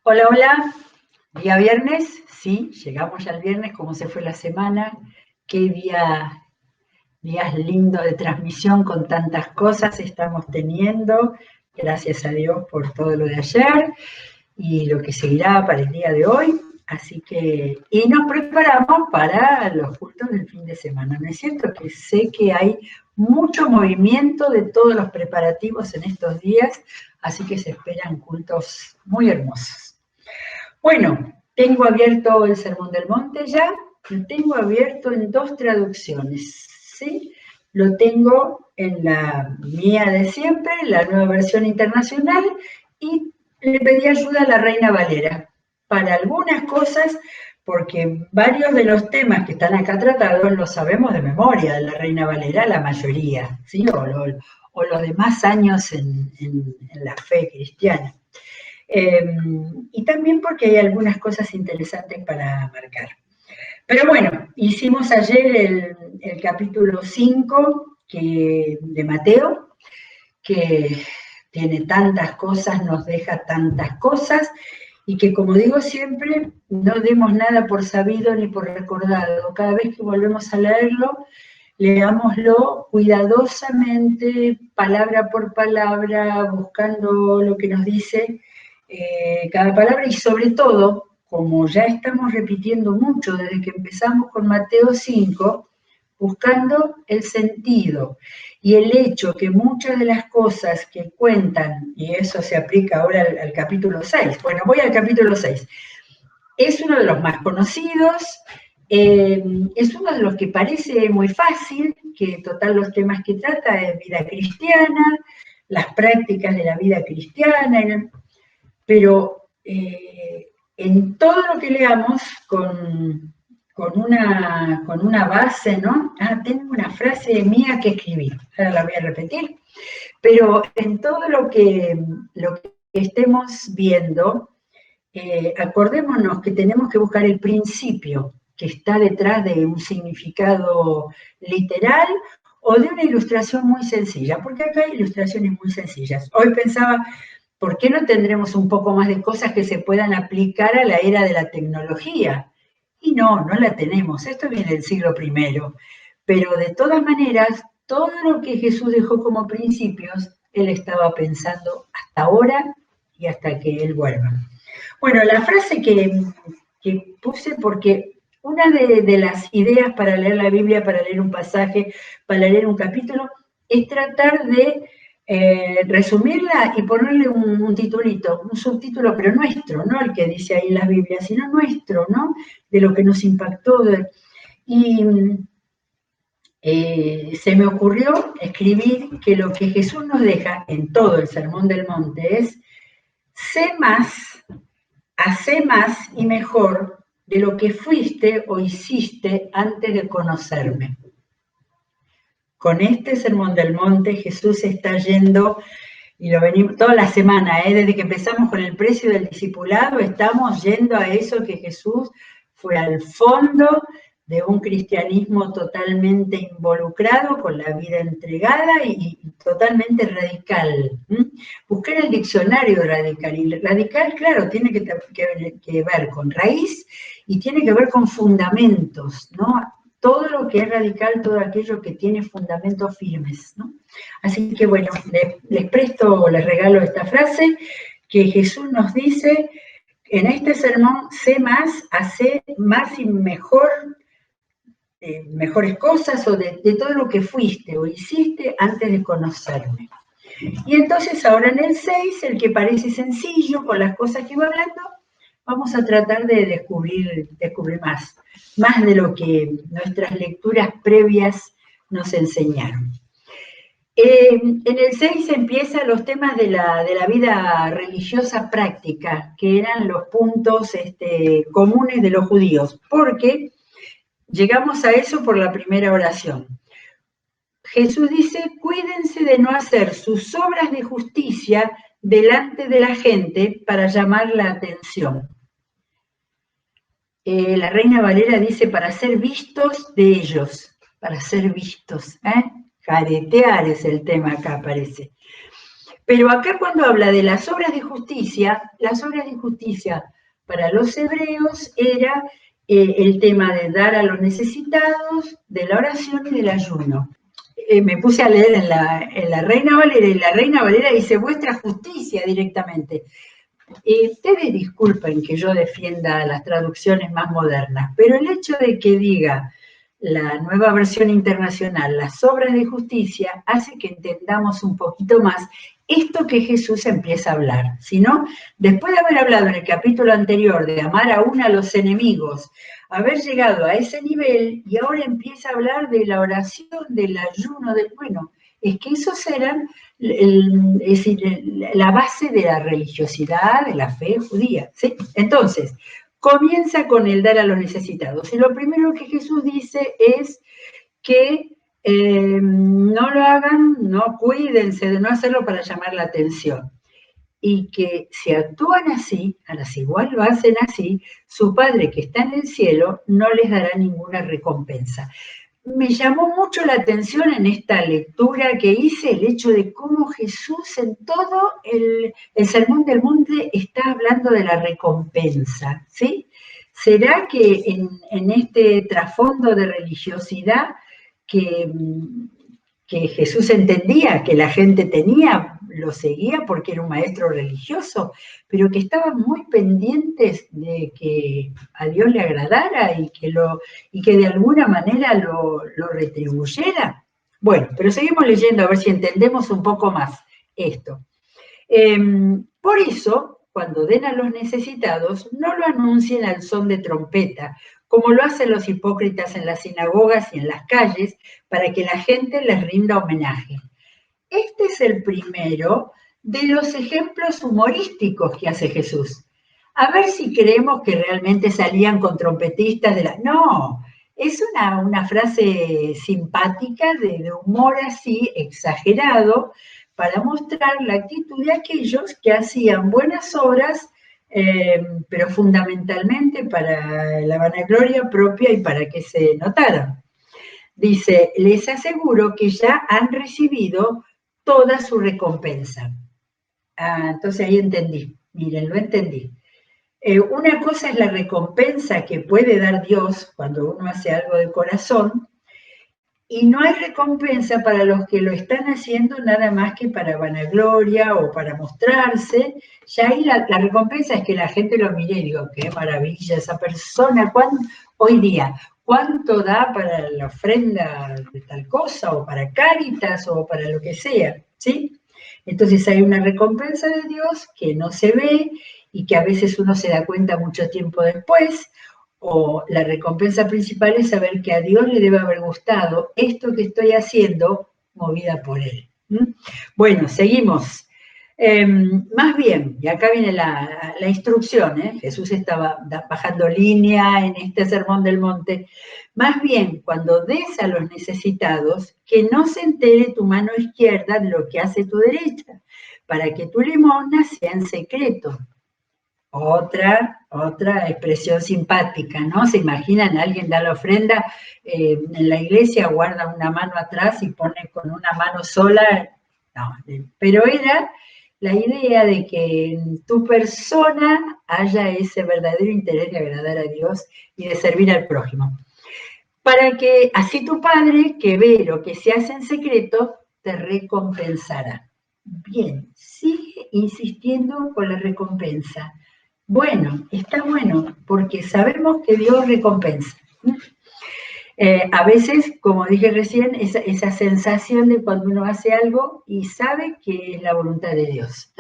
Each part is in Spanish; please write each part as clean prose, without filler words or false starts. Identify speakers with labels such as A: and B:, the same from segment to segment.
A: Hola, hola. Día viernes, sí, llegamos ya al viernes, cómo se fue la semana, qué días lindos de transmisión con tantas cosas estamos teniendo. Gracias a Dios por todo lo de ayer y lo que seguirá para el día de hoy. Así que, y nos preparamos para los cultos del fin de semana. ¿No es cierto? Que sé que hay mucho movimiento de todos los preparativos en estos días, así que se esperan cultos muy hermosos. Bueno, tengo abierto el Sermón del Monte ya, lo tengo abierto en 2 traducciones, ¿sí? Lo tengo en la mía de siempre, la Nueva Versión Internacional, y le pedí ayuda a la Reina Valera para algunas cosas, porque varios de los temas que están acá tratados los sabemos de memoria de la Reina Valera, la mayoría, ¿sí? O los de más años en la fe cristiana. Y también porque hay algunas cosas interesantes para marcar. Pero bueno, hicimos ayer el capítulo 5 de Mateo, que tiene tantas cosas, nos deja tantas cosas, y que, como digo siempre, no demos nada por sabido ni por recordado. Cada vez que volvemos a leerlo, leámoslo cuidadosamente, palabra por palabra, buscando lo que nos dice cada palabra, y sobre todo, como ya estamos repitiendo mucho desde que empezamos con Mateo 5, buscando el sentido y el hecho que muchas de las cosas que cuentan, y eso se aplica ahora al capítulo 6, bueno, voy al capítulo 6, es uno de los más conocidos, es uno de los que parece muy fácil, que total los temas que trata es vida cristiana, las prácticas de la vida cristiana, pero en todo lo que leamos con una base, ¿no? Tengo una frase mía que escribí, ahora la voy a repetir, pero en todo lo que estemos viendo, acordémonos que tenemos que buscar el principio que está detrás de un significado literal o de una ilustración muy sencilla, porque acá hay ilustraciones muy sencillas. Hoy pensaba, ¿por qué no tendremos un poco más de cosas que se puedan aplicar a la era de la tecnología? Y no la tenemos, esto viene del siglo I, pero de todas maneras, todo lo que Jesús dejó como principios, Él estaba pensando hasta ahora y hasta que Él vuelva. Bueno, la frase que puse, porque una de las ideas para leer la Biblia, para leer un pasaje, para leer un capítulo, es tratar de resumirla y ponerle un titulito, un subtítulo, pero nuestro, no el que dice ahí en las Biblias, sino nuestro, ¿no? De lo que nos impactó. Y se me ocurrió escribir que lo que Jesús nos deja en todo el Sermón del Monte es: sé más, hacé más y mejor de lo que fuiste o hiciste antes de conocerme. Con este Sermón del Monte Jesús está yendo, y lo venimos toda la semana, desde que empezamos con el precio del discipulado, estamos yendo a eso que Jesús fue al fondo de un cristianismo totalmente involucrado, con la vida entregada y totalmente radical. Buscar el diccionario radical, y radical, claro, tiene que ver con raíz y tiene que ver con fundamentos, ¿no? Todo lo que es radical, todo aquello que tiene fundamentos firmes, ¿no? Así que bueno, les regalo esta frase que Jesús nos dice en este sermón: sé más, hacé más y mejor, mejores cosas, o de todo lo que fuiste o hiciste antes de conocerme. Y entonces ahora en el 6, el que parece sencillo con las cosas que va hablando, vamos a tratar de descubrir más de lo que nuestras lecturas previas nos enseñaron. En el 6 empiezan los temas de la vida religiosa práctica, que eran los puntos comunes de los judíos, porque llegamos a eso por la primera oración. Jesús dice: cuídense de no hacer sus obras de justicia delante de la gente para llamar la atención. La Reina Valera dice: para ser vistos de ellos, para ser vistos, caretear es el tema acá, parece. Pero acá cuando habla de las obras de justicia para los hebreos era el tema de dar a los necesitados, de la oración y del ayuno. Me puse a leer en la Reina Valera, y la Reina Valera dice vuestra justicia directamente. Ustedes disculpen que yo defienda las traducciones más modernas, pero el hecho de que diga la nueva versión internacional, las obras de justicia, hace que entendamos un poquito más esto que Jesús empieza a hablar. Si no, después de haber hablado en el capítulo anterior de amar aún a los enemigos, haber llegado a ese nivel y ahora empieza a hablar de la oración, del ayuno, bueno, es que esos eran es decir, la base de la religiosidad, de la fe judía. ¿Sí? Entonces, comienza con el dar a los necesitados. Y lo primero que Jesús dice es que no lo hagan, no cuídense de no hacerlo para llamar la atención. Y que si actúan así, a las igual lo hacen así, su Padre que está en el cielo no les dará ninguna recompensa. Me llamó mucho la atención en esta lectura que hice el hecho de cómo Jesús en todo el Sermón del Monte está hablando de la recompensa, ¿sí? ¿Será que en este trasfondo de religiosidad que Jesús entendía que la gente tenía, lo seguía porque era un maestro religioso, pero que estaban muy pendientes de que a Dios le agradara y que de alguna manera lo retribuyera? Bueno, pero seguimos leyendo a ver si entendemos un poco más esto. Por eso, cuando den a los necesitados, no lo anuncien al son de trompeta, como lo hacen los hipócritas en las sinagogas y en las calles, para que la gente les rinda homenaje. Este es el primero de los ejemplos humorísticos que hace Jesús. A ver si creemos que realmente salían con trompetistas de la... No, es una frase simpática de humor así, exagerado, para mostrar la actitud de aquellos que hacían buenas obras, pero fundamentalmente para la vanagloria propia y para que se notaran. Dice, les aseguro que ya han recibido toda su recompensa. Entonces ahí entendí, miren, lo entendí. Una cosa es la recompensa que puede dar Dios cuando uno hace algo de corazón, y no hay recompensa para los que lo están haciendo nada más que para vanagloria o para mostrarse. Ya ahí la recompensa es que la gente lo mire y diga, qué maravilla esa persona, hoy día, ¿cuánto da para la ofrenda de tal cosa, o para Cáritas, o para lo que sea? ¿Sí? Entonces hay una recompensa de Dios que no se ve y que a veces uno se da cuenta mucho tiempo después, o la recompensa principal es saber que a Dios le debe haber gustado esto que estoy haciendo movida por Él. Bueno, seguimos. Más bien, y acá viene la instrucción, Jesús estaba bajando línea en este Sermón del Monte. Más bien, cuando des a los necesitados, que no se entere tu mano izquierda de lo que hace tu derecha, para que tu limosna sea en secreto. Otra expresión simpática, ¿no? ¿Se imaginan? Alguien da la ofrenda en la iglesia, guarda una mano atrás y pone con una mano sola. No, pero era la idea de que en tu persona haya ese verdadero interés de agradar a Dios y de servir al prójimo. Para que así tu Padre, que ve lo que se hace en secreto, te recompensará. Bien, sigue insistiendo con la recompensa. Bueno, está bueno, porque sabemos que Dios recompensa. A veces, como dije recién, esa sensación de cuando uno hace algo y sabe que es la voluntad de Dios.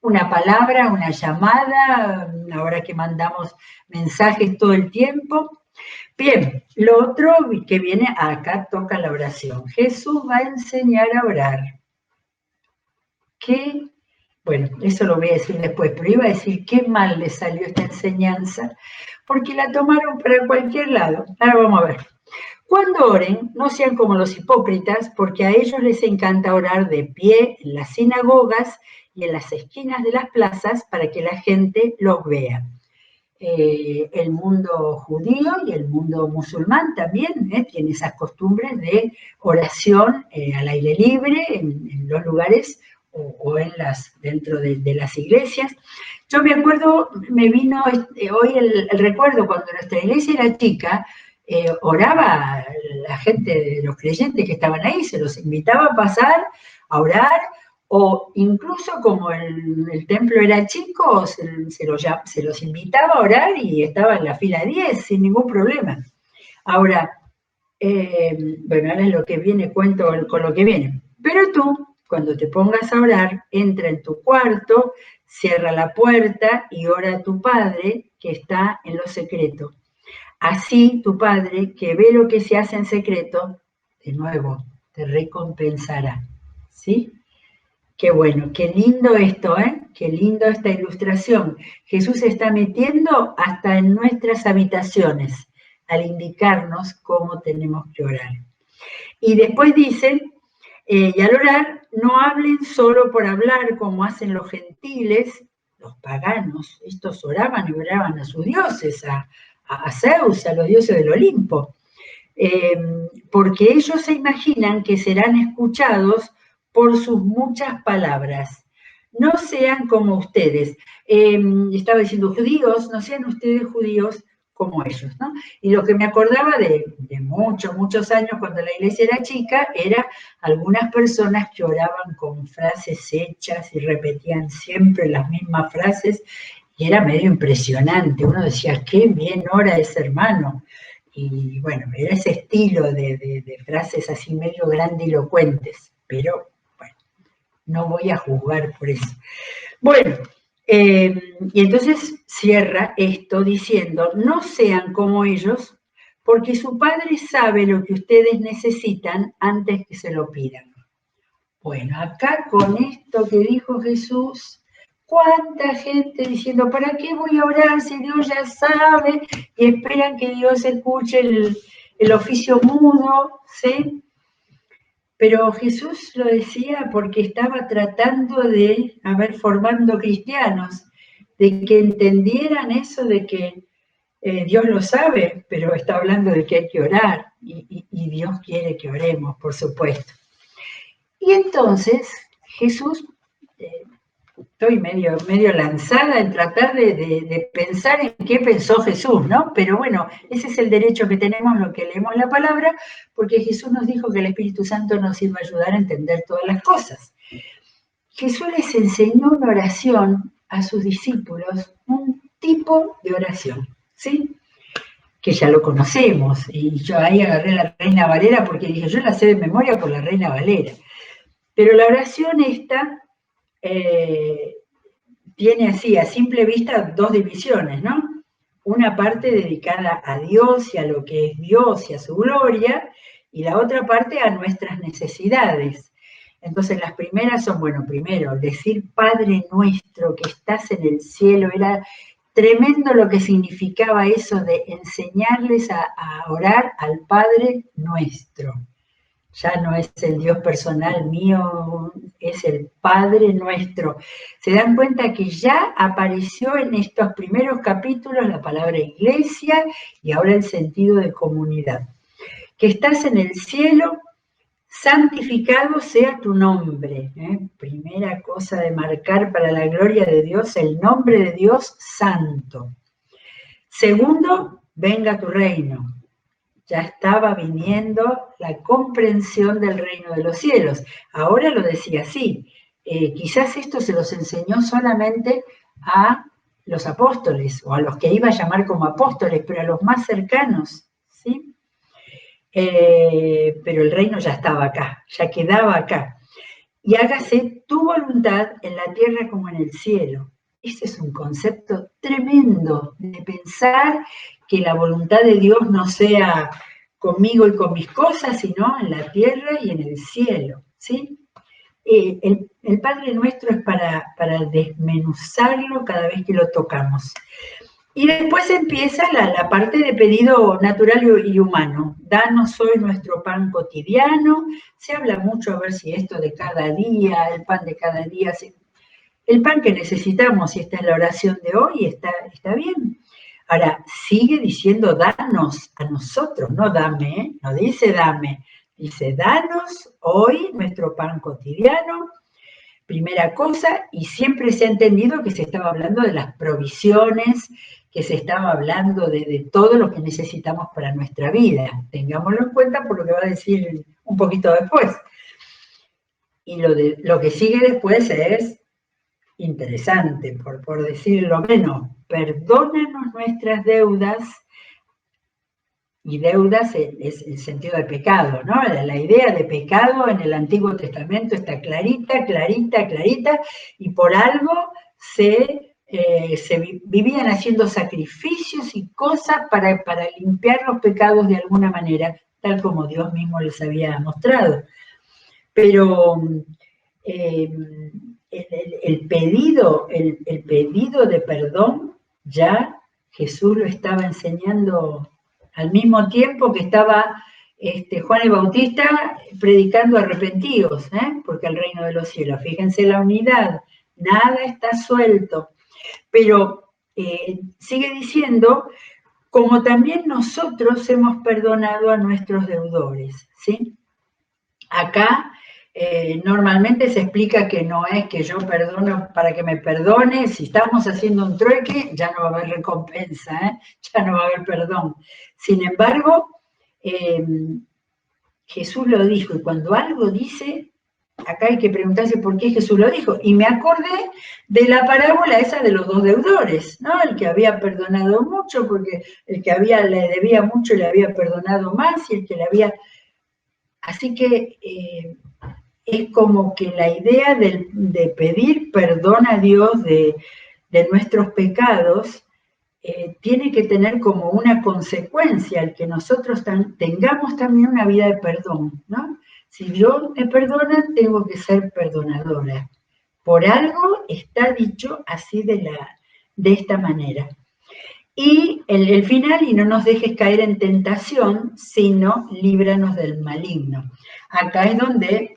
A: Una palabra, una llamada, ahora que mandamos mensajes todo el tiempo. Bien, lo otro que viene acá toca la oración. Jesús va a enseñar a orar. Bueno, eso lo voy a decir después, pero iba a decir qué mal le salió esta enseñanza, porque la tomaron para cualquier lado. Ahora vamos a ver. Cuando oren, no sean como los hipócritas, porque a ellos les encanta orar de pie en las sinagogas y en las esquinas de las plazas para que la gente los vea. El mundo judío y el mundo musulmán también tiene esas costumbres de oración al aire libre, en los lugares o dentro de las iglesias. Yo me acuerdo, me vino hoy el recuerdo cuando nuestra iglesia era chica, oraba la gente, los creyentes que estaban ahí, se los invitaba a pasar a orar, o incluso como el templo era chico, se los invitaba a orar y estaba en la fila 10 sin ningún problema. Ahora, bueno, ahora es lo que viene, cuento con lo que viene. Pero tú, cuando te pongas a orar, entra en tu cuarto, cierra la puerta y ora a tu Padre que está en lo secreto. Así tu Padre, que ve lo que se hace en secreto, de nuevo, te recompensará. ¿Sí? Qué bueno, qué lindo esto, ¿eh? Qué lindo esta ilustración. Jesús se está metiendo hasta en nuestras habitaciones al indicarnos cómo tenemos que orar. Y después dice, y al orar, no hablen solo por hablar como hacen los gentiles, los paganos. Estos oraban y oraban a sus dioses, a Zeus, a los dioses del Olimpo. Porque ellos se imaginan que serán escuchados por sus muchas palabras. No sean como ustedes. Estaba diciendo judíos, no sean ustedes judíos como ellos, ¿no? Y lo que me acordaba de muchos años cuando la iglesia era chica, era algunas personas que oraban con frases hechas y repetían siempre las mismas frases, y era medio impresionante. Uno decía, qué bien ora ese hermano. Y bueno, era ese estilo de frases así medio grandilocuentes, pero bueno, no voy a juzgar por eso. Bueno, y entonces cierra esto diciendo, no sean como ellos, porque su Padre sabe lo que ustedes necesitan antes que se lo pidan. Bueno, acá con esto que dijo Jesús, ¿cuánta gente diciendo, ¿para qué voy a orar si Dios ya sabe? Y esperan que Dios escuche el oficio mudo, ¿sí? Pero Jesús lo decía porque estaba tratando de, formando cristianos, de que entendieran eso de que Dios lo sabe, pero está hablando de que hay que orar y Dios quiere que oremos, por supuesto. Y entonces Jesús, estoy medio lanzada en tratar de pensar en qué pensó Jesús, ¿no? Pero bueno, ese es el derecho que tenemos los que leemos la palabra, porque Jesús nos dijo que el Espíritu Santo nos iba a ayudar a entender todas las cosas. Jesús les enseñó una oración a sus discípulos, un tipo de oración, ¿sí? Que ya lo conocemos, y yo ahí agarré la Reina Valera porque dije, yo la sé de memoria por la Reina Valera. Pero la oración esta tiene así, a simple vista, dos divisiones, ¿no? Una parte dedicada a Dios y a lo que es Dios y a su gloria, y la otra parte a nuestras necesidades. Entonces las primeras son, bueno, primero, decir Padre nuestro que estás en el cielo, era tremendo lo que significaba eso de enseñarles a orar al Padre nuestro. Ya no es el Dios personal mío, es el Padre nuestro. Se dan cuenta que ya apareció en estos primeros capítulos la palabra iglesia y ahora el sentido de comunidad. Que estás en el cielo, santificado sea tu nombre. Primera cosa de marcar para la gloria de Dios, el nombre de Dios santo. Segundo, venga tu reino. Ya estaba viniendo la comprensión del reino de los cielos. Ahora lo decía así. Quizás esto se los enseñó solamente a los apóstoles, o a los que iba a llamar como apóstoles, pero a los más cercanos, ¿sí? Pero el reino ya estaba acá, ya quedaba acá. Y hágase tu voluntad en la tierra como en el cielo. Ese es un concepto tremendo de pensar que la voluntad de Dios no sea conmigo y con mis cosas, sino en la tierra y en el cielo, ¿sí? El Padre Nuestro es para desmenuzarlo cada vez que lo tocamos. Y después empieza la parte de pedido natural y humano. Danos hoy nuestro pan cotidiano. Se habla mucho a ver si esto de cada día, el pan de cada día, el pan que necesitamos, si esta es la oración de hoy, está bien. Ahora, sigue diciendo danos a nosotros, no dame, no dice dame, dice danos hoy nuestro pan cotidiano. primera cosa, y siempre se ha entendido que se estaba hablando de las provisiones, que se estaba hablando de todo lo que necesitamos para nuestra vida. Tengámoslo en cuenta por lo que va a decir un poquito después. Y lo que sigue después es interesante, por decirlo menos. Perdónanos nuestras deudas, y deudas es el sentido de pecado, ¿no? La idea de pecado en el Antiguo Testamento está clarita, clarita, clarita, y por algo se vivían haciendo sacrificios y cosas para limpiar los pecados de alguna manera, tal como Dios mismo les había mostrado. Pero el pedido de perdón ya Jesús lo estaba enseñando al mismo tiempo que estaba Juan el Bautista predicando arrepentidos, porque el reino de los cielos, fíjense la unidad, nada está suelto, pero sigue diciendo, como también nosotros hemos perdonado a nuestros deudores, ¿sí? Acá normalmente se explica que no es que yo perdono para que me perdone, si estamos haciendo un trueque ya no va a haber recompensa, ya no va a haber perdón. Sin embargo, Jesús lo dijo, y cuando algo dice, acá hay que preguntarse por qué Jesús lo dijo. Y me acordé de la parábola esa de los dos deudores, ¿no? El que había perdonado mucho, porque el que le debía mucho le había perdonado más, y el que le había... Así que es como que la idea de pedir perdón a Dios de nuestros pecados tiene que tener como una consecuencia el que nosotros tengamos también una vida de perdón, ¿no? Si Dios me perdona, tengo que ser perdonadora. Por algo está dicho así de esta manera. Y el final, y no nos dejes caer en tentación, sino líbranos del maligno. Acá es donde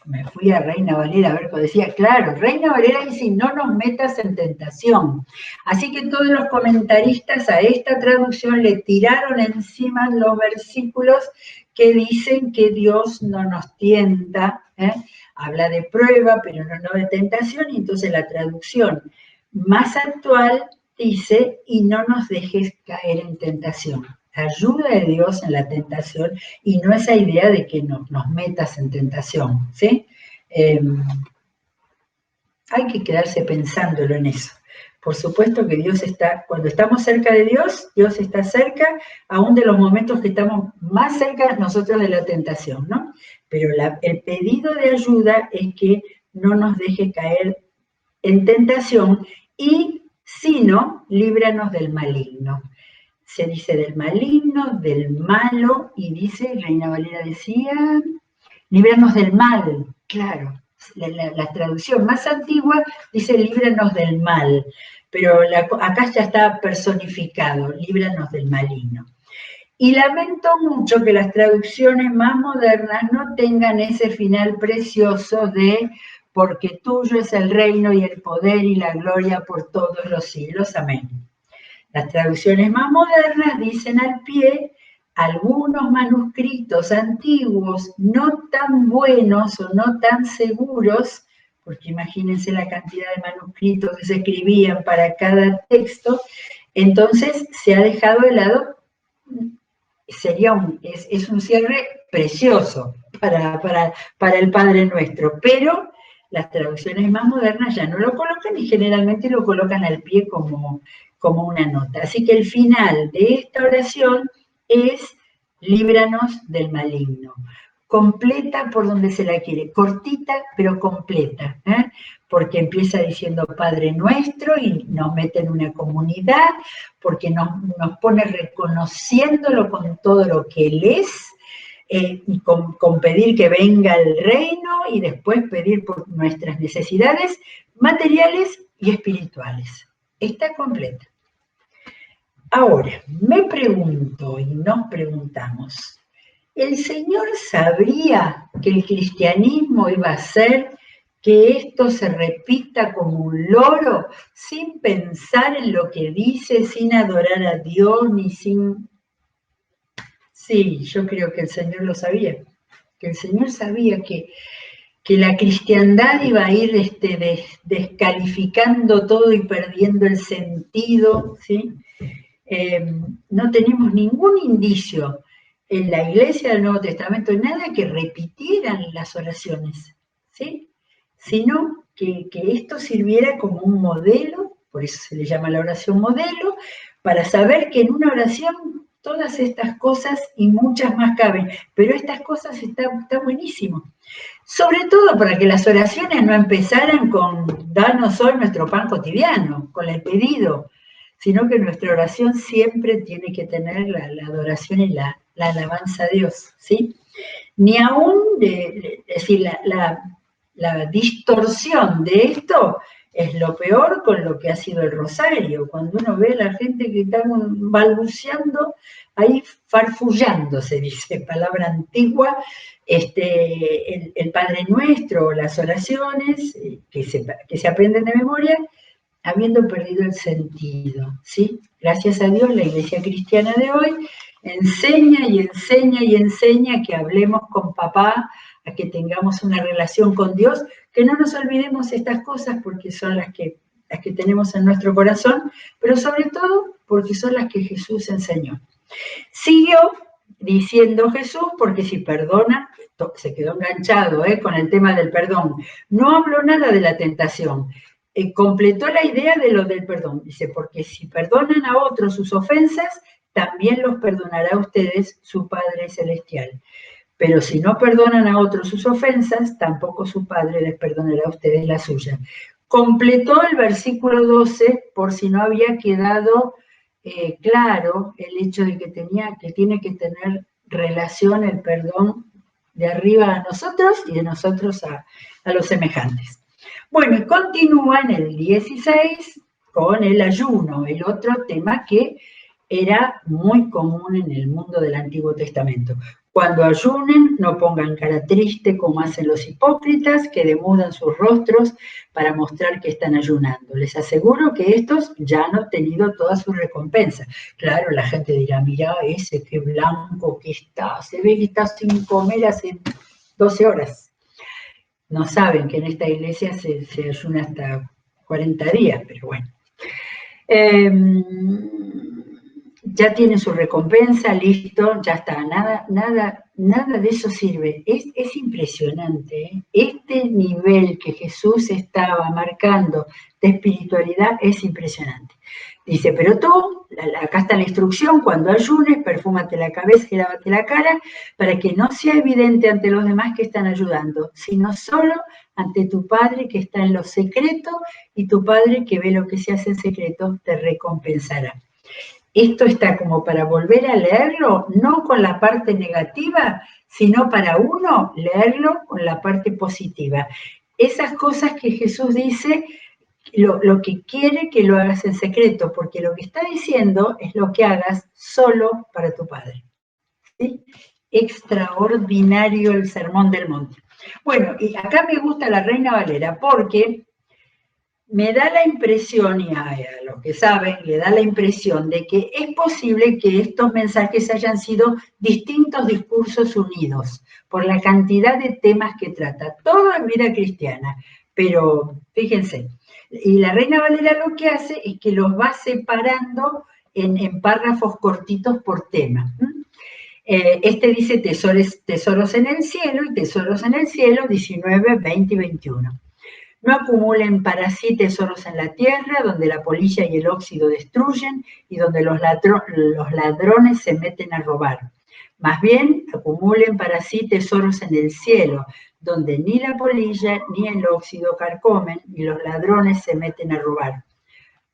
A: me fui a Reina Valera a ver cómo decía, claro, Reina Valera dice, no nos metas en tentación. Así que todos los comentaristas a esta traducción le tiraron encima los versículos que dicen que Dios no nos tienta, habla de prueba, pero no de tentación, y entonces la traducción más actual dice, y no nos dejes caer en tentación. Ayuda de Dios en la tentación y no esa idea de que nos metas en tentación, ¿sí? Hay que quedarse pensándolo en eso. Por supuesto que Dios está, cuando estamos cerca de Dios, Dios está cerca, aún de los momentos que estamos más cerca nosotros de la tentación, ¿no? Pero el pedido de ayuda es que no nos deje caer en tentación y, sino, líbranos del maligno. Se dice del maligno, del malo, y dice, Reina Valera decía, líbranos del mal, claro. La traducción más antigua dice líbranos del mal, pero acá ya está personificado, líbranos del maligno. Y lamento mucho que las traducciones más modernas no tengan ese final precioso de porque tuyo es el reino y el poder y la gloria por todos los siglos. Amén. Las traducciones más modernas dicen al pie algunos manuscritos antiguos no tan buenos o no tan seguros, porque imagínense la cantidad de manuscritos que se escribían para cada texto, entonces se ha dejado de lado, es un cierre precioso para el Padre Nuestro, pero las traducciones más modernas ya no lo colocan y generalmente lo colocan al pie como una nota. Así que el final de esta oración es líbranos del maligno. Completa por donde se la quiere, cortita pero completa, porque empieza diciendo Padre Nuestro y nos mete en una comunidad, porque nos pone reconociéndolo con todo lo que Él es, y con pedir que venga el reino y después pedir por nuestras necesidades materiales y espirituales. Está completa. Ahora, me pregunto y nos preguntamos, ¿el Señor sabría que el cristianismo iba a hacer que esto se repita como un loro, sin pensar en lo que dice, sin adorar a Dios, ni sin... Sí, yo creo que el Señor lo sabía, que el Señor sabía que que la cristiandad iba a ir descalificando todo y perdiendo el sentido, ¿sí? No tenemos ningún indicio en la Iglesia del Nuevo Testamento, nada que repitieran las oraciones, ¿sí? Sino que esto sirviera como un modelo, por eso se le llama la oración modelo, para saber que en una oración todas estas cosas y muchas más caben, pero estas cosas está buenísimo. Sobre todo para que las oraciones no empezaran con danos hoy nuestro pan cotidiano, con el pedido, sino que nuestra oración siempre tiene que tener la adoración y la alabanza a Dios, ¿sí? Ni aún, es decir, la distorsión de esto es lo peor con lo que ha sido el rosario, cuando uno ve a la gente que está balbuceando, ahí farfullando, se dice, palabra antigua, el Padre Nuestro, las oraciones, que se aprenden de memoria, habiendo perdido el sentido, ¿sí? Gracias a Dios, la Iglesia Cristiana de hoy enseña y enseña y enseña que hablemos con papá, a que tengamos una relación con Dios, que no nos olvidemos estas cosas porque son las que tenemos en nuestro corazón, pero sobre todo porque son las que Jesús enseñó. Siguió diciendo Jesús, porque si perdona, se quedó enganchado con el tema del perdón, no habló nada de la tentación, completó la idea de lo del perdón, dice, porque si perdonan a otros sus ofensas, también los perdonará a ustedes su Padre Celestial. Pero si no perdonan a otros sus ofensas, tampoco su Padre les perdonará a ustedes la suya. Completó el versículo 12, por si no había quedado claro el hecho de que tiene que tener relación el perdón de arriba a nosotros y de nosotros a los semejantes. Bueno, y continúa en el 16 con el ayuno, el otro tema que era muy común en el mundo del Antiguo Testamento. Cuando ayunen, no pongan cara triste como hacen los hipócritas, que demudan sus rostros para mostrar que están ayunando. Les aseguro que estos ya han obtenido toda su recompensa. Claro, la gente dirá, mira ese qué blanco que está, se ve que está sin comer hace 12 horas. No saben que en esta iglesia se ayuna hasta 40 días, pero bueno. Ya tiene su recompensa, listo, ya está, nada de eso sirve. Es impresionante, ¿eh? Este nivel que Jesús estaba marcando de espiritualidad es impresionante. Dice, pero tú, acá está la instrucción, cuando ayunes, perfúmate la cabeza y lávate la cara, para que no sea evidente ante los demás que están ayudando, sino solo ante tu Padre que está en lo secreto, y tu Padre que ve lo que se hace en secreto te recompensará. Esto está como para volver a leerlo, no con la parte negativa, sino para uno leerlo con la parte positiva. Esas cosas que Jesús dice, lo que quiere que lo hagas en secreto, porque lo que está diciendo es lo que hagas solo para tu Padre. ¿Sí? Extraordinario el Sermón del Monte. Bueno, y acá me gusta la Reina Valera porque me da la impresión, y a los que saben, le da la impresión de que es posible que estos mensajes hayan sido distintos discursos unidos por la cantidad de temas que trata. Todo en vida cristiana, pero fíjense, y la Reina Valera lo que hace es que los va separando en párrafos cortitos por tema. Este dice tesoros en el cielo y tesoros en el cielo 19, 20 y 21. No acumulen para sí tesoros en la tierra, donde la polilla y el óxido destruyen y donde los ladrones se meten a robar. Más bien, acumulen para sí tesoros en el cielo, donde ni la polilla ni el óxido carcomen y los ladrones se meten a robar.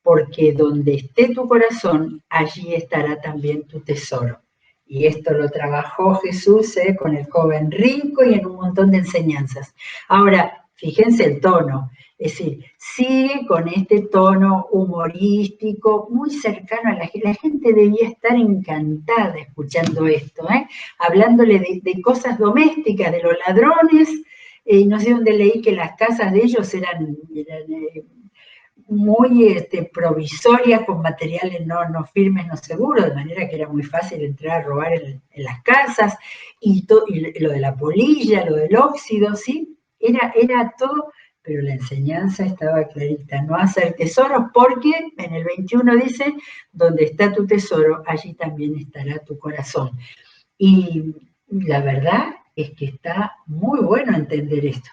A: Porque donde esté tu corazón, allí estará también tu tesoro. Y esto lo trabajó Jesús con el joven rico y en un montón de enseñanzas. Ahora, fíjense el tono, es decir, sigue con este tono humorístico, muy cercano a la gente. La gente debía estar encantada escuchando esto, hablándole de cosas domésticas, de los ladrones, no sé dónde leí que las casas de ellos eran muy provisorias, con materiales no firmes, no seguros, de manera que era muy fácil entrar a robar en las casas, y lo de la polilla, lo del óxido, ¿sí? era todo, pero la enseñanza estaba clarita, no hacer tesoros, porque en el 21 dice, donde está tu tesoro, allí también estará tu corazón. Y la verdad es que está muy bueno entender esto.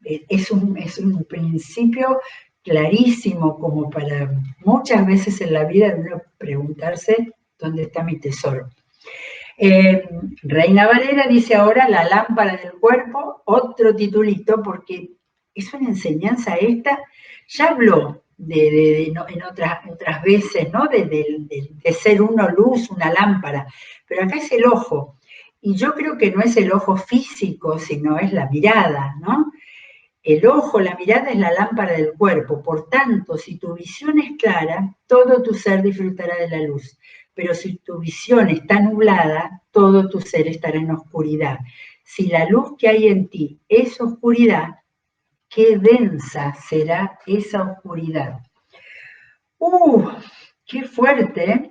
A: Es un principio clarísimo como para muchas veces en la vida de uno preguntarse dónde está mi tesoro. Reina Valera dice ahora la lámpara del cuerpo, otro titulito, porque es una enseñanza esta. Ya habló en otras veces, ¿no? De ser uno luz, una lámpara, pero acá es el ojo. Y yo creo que no es el ojo físico, sino es la mirada, ¿no? El ojo, la mirada es la lámpara del cuerpo. Por tanto, si tu visión es clara, todo tu ser disfrutará de la luz. Pero si tu visión está nublada, todo tu ser estará en oscuridad. Si la luz que hay en ti es oscuridad, qué densa será esa oscuridad. ¡Qué fuerte!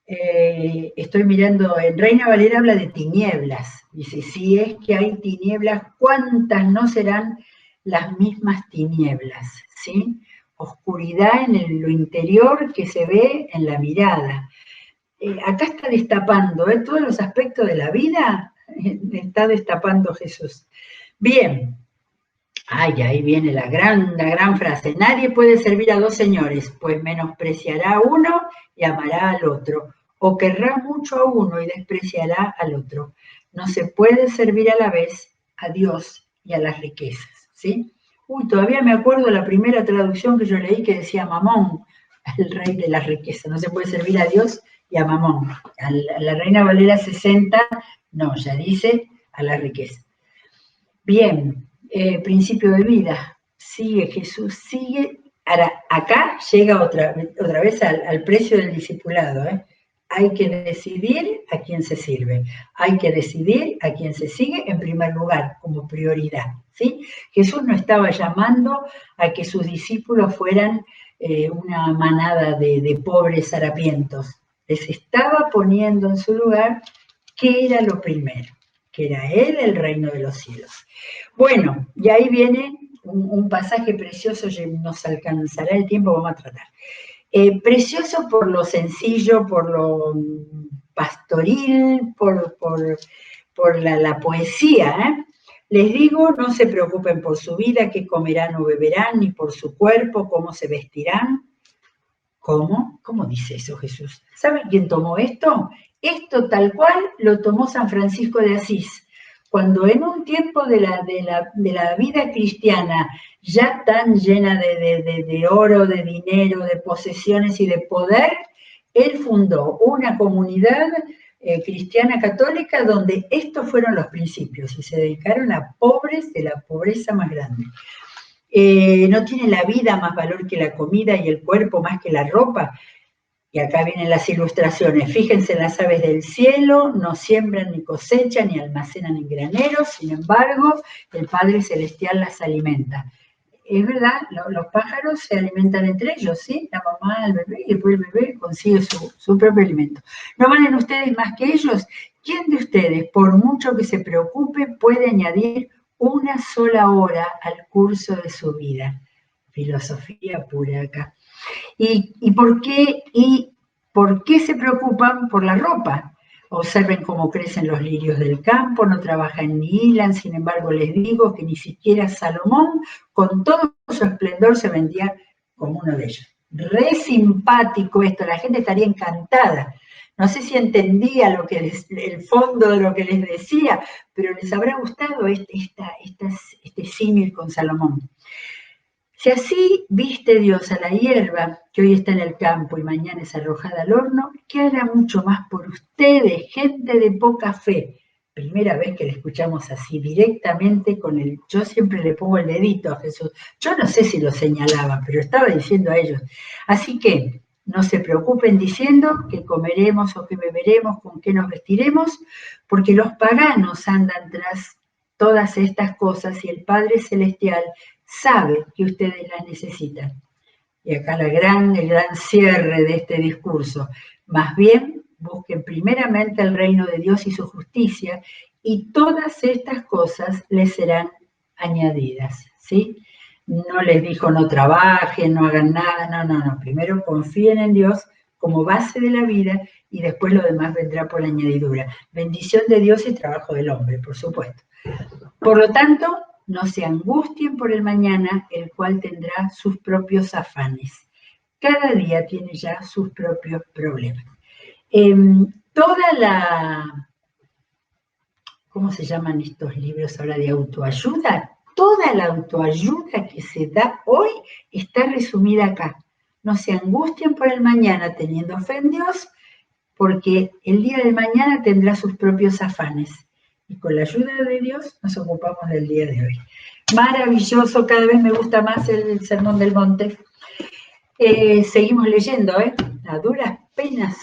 A: Estoy mirando, en Reina Valera habla de tinieblas. Dice, si es que hay tinieblas, ¿cuántas no serán las mismas tinieblas? ¿Sí? Oscuridad en lo interior que se ve en la mirada. Acá está destapando, todos los aspectos de la vida, está destapando Jesús. Bien. Ay, ahí viene la gran frase. Nadie puede servir a dos señores, pues menospreciará a uno y amará al otro, o querrá mucho a uno y despreciará al otro. No se puede servir a la vez a Dios y a las riquezas, ¿sí? Todavía me acuerdo la primera traducción que yo leí que decía Mamón, el rey de las riquezas. No se puede servir a Dios y a Mamón. A la Reina Valera 60, no, ya dice a la riqueza. Bien, principio de vida, sigue Jesús, sigue. Ahora, acá llega otra vez al precio del discipulado. Hay que decidir a quién se sirve, hay que decidir a quién se sigue en primer lugar, como prioridad. ¿Sí? Jesús no estaba llamando a que sus discípulos fueran una manada de pobres harapientos, les estaba poniendo en su lugar qué era lo primero, que era Él el reino de los cielos. Bueno, y ahí viene un pasaje precioso, nos alcanzará el tiempo, vamos a tratar. Precioso por lo sencillo, por lo pastoril, por la poesía. Les digo, no se preocupen por su vida, qué comerán o beberán, ni por su cuerpo, cómo se vestirán. ¿Cómo? ¿Cómo dice eso Jesús? ¿Saben quién tomó esto? Esto tal cual lo tomó San Francisco de Asís, cuando en un tiempo de la vida cristiana ya tan llena de oro, de dinero, de posesiones y de poder, él fundó una comunidad cristiana católica donde estos fueron los principios y se dedicaron a pobres de la pobreza más grande. No tiene la vida más valor que la comida y el cuerpo más que la ropa. Y acá vienen las ilustraciones. Fíjense en las aves del cielo, no siembran ni cosechan ni almacenan en graneros, sin embargo, el Padre Celestial las alimenta. Es verdad, los pájaros se alimentan entre ellos, ¿sí? La mamá, el bebé, y después el bebé consigue su propio alimento. ¿No valen ustedes más que ellos? ¿Quién de ustedes, por mucho que se preocupe, puede añadir una sola hora al curso de su vida? Filosofía pura acá. ¿Y por qué se preocupan por la ropa? Observen cómo crecen los lirios del campo, no trabajan ni hilan, sin embargo les digo que ni siquiera Salomón, con todo su esplendor, se vendía como uno de ellos. Re simpático esto, la gente estaría encantada. No sé si entendía el fondo de lo que les decía, pero les habrá gustado este símil con Salomón. Si así viste Dios a la hierba, que hoy está en el campo y mañana es arrojada al horno, ¿qué hará mucho más por ustedes, gente de poca fe? Primera vez que le escuchamos así directamente yo siempre le pongo el dedito a Jesús. Yo no sé si lo señalaba, pero estaba diciendo a ellos. Así que no se preocupen diciendo qué comeremos o qué beberemos, con qué nos vestiremos, porque los paganos andan tras todas estas cosas y el Padre Celestial sabe que ustedes las necesitan. Y acá el gran cierre de este discurso. Más bien, busquen primeramente el reino de Dios y su justicia, y todas estas cosas les serán añadidas, ¿sí? No les dijo no trabajen, no hagan nada, no. Primero confíen en Dios como base de la vida y después lo demás vendrá por añadidura. Bendición de Dios y trabajo del hombre, por supuesto. Por lo tanto, no se angustien por el mañana, el cual tendrá sus propios afanes. Cada día tiene ya sus propios problemas. Toda la, ¿cómo se llaman estos libros ahora de autoayuda? Toda la autoayuda que se da hoy está resumida acá. No se angustien por el mañana teniendo fe en Dios, porque el día de mañana tendrá sus propios afanes. Y con la ayuda de Dios nos ocupamos del día de hoy. Maravilloso, cada vez me gusta más el Sermón del Monte. Seguimos leyendo, ¿eh? A duras penas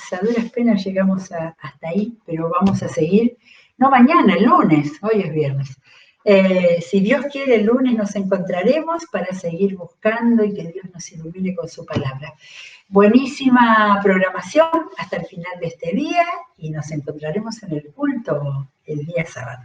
A: llegamos hasta ahí, pero vamos a seguir. No mañana, el lunes, hoy es viernes. Si Dios quiere, el lunes nos encontraremos para seguir buscando y que Dios nos ilumine con su palabra. Buenísima programación hasta el final de este día y nos encontraremos en el culto el día sábado.